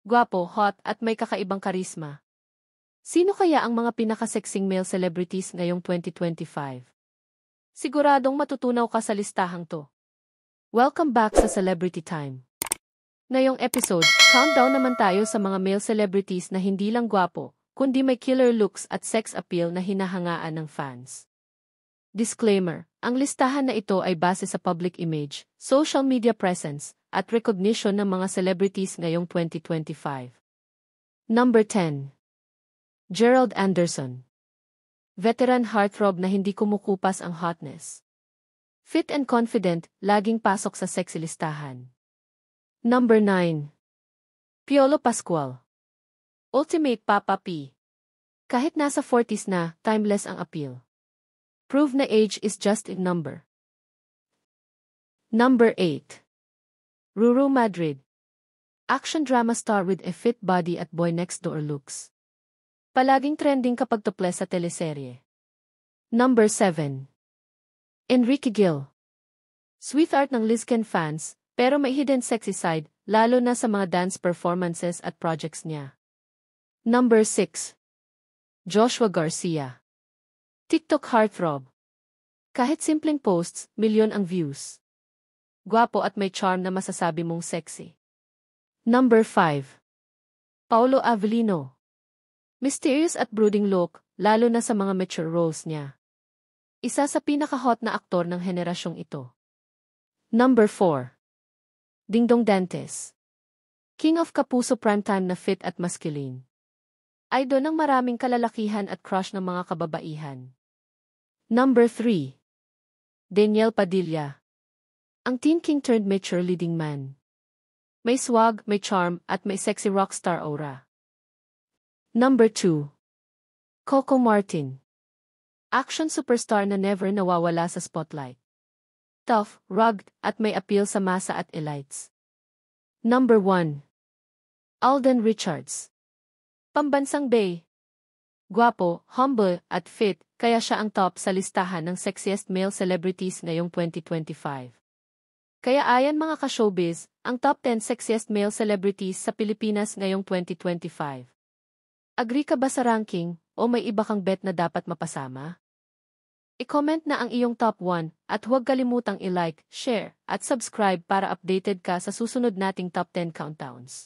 Gwapo, hot, at may kakaibang karisma. Sino kaya ang mga pinaka-sexing male celebrities ngayong 2025? Siguradong matutunaw ka sa listahang to. Welcome back sa Celebrity Time. Ngayong episode, countdown naman tayo sa mga male celebrities na hindi lang gwapo, kundi may killer looks at sex appeal na hinahangaan ng fans. Disclaimer, ang listahan na ito ay base sa public image, social media presence, at recognition ng mga celebrities ngayong 2025. Number 10. Gerald Anderson. Veteran heartthrob na hindi kumukupas ang hotness. Fit and confident, laging pasok sa sexy listahan. Number 9. Piolo Pascual. Ultimate Papa P. Kahit nasa 40s na, timeless ang appeal. Prove na age is just a number. Number 8. Ruru Madrid. Action drama star with a fit body at boy next door looks. Palaging trending kapag topless sa teleserye. Number 7. Enrique Gil. Sweetheart ng Lizken fans, pero may hidden sexy side, lalo na sa mga dance performances at projects niya. Number 6. Joshua Garcia. TikTok heartthrob. Kahit simpleng posts, milyon ang views. Gwapo at may charm na masasabi mong sexy. Number 5. Paolo Avellino. Mysterious at brooding look, lalo na sa mga mature roles niya. Isa sa pinaka-hot na aktor ng henerasyong ito. Number 4. Dingdong Dantes. King of Kapuso primetime na fit at masculine. Idol ng maraming kalalakihan at crush ng mga kababaihan. Number 3. Daniel Padilla. Ang teen king turned mature leading man. May swag, may charm, at may sexy rockstar aura. Number 2. Coco Martin. Action superstar na never nawawala sa spotlight. Tough, rugged, at may appeal sa masa at elites. Number 1. Alden Richards. Pambansang bae. Gwapo, humble, at fit, kaya siya ang top sa listahan ng sexiest male celebrities ngayong 2025. Kaya ayan mga ka-showbiz, ang top 10 sexiest male celebrities sa Pilipinas ngayong 2025. Agree ka ba sa ranking, o may iba kang bet na dapat mapasama? I-comment na ang iyong top 1, at huwag kalimutang i-like, share, at subscribe para updated ka sa susunod nating top 10 countdowns.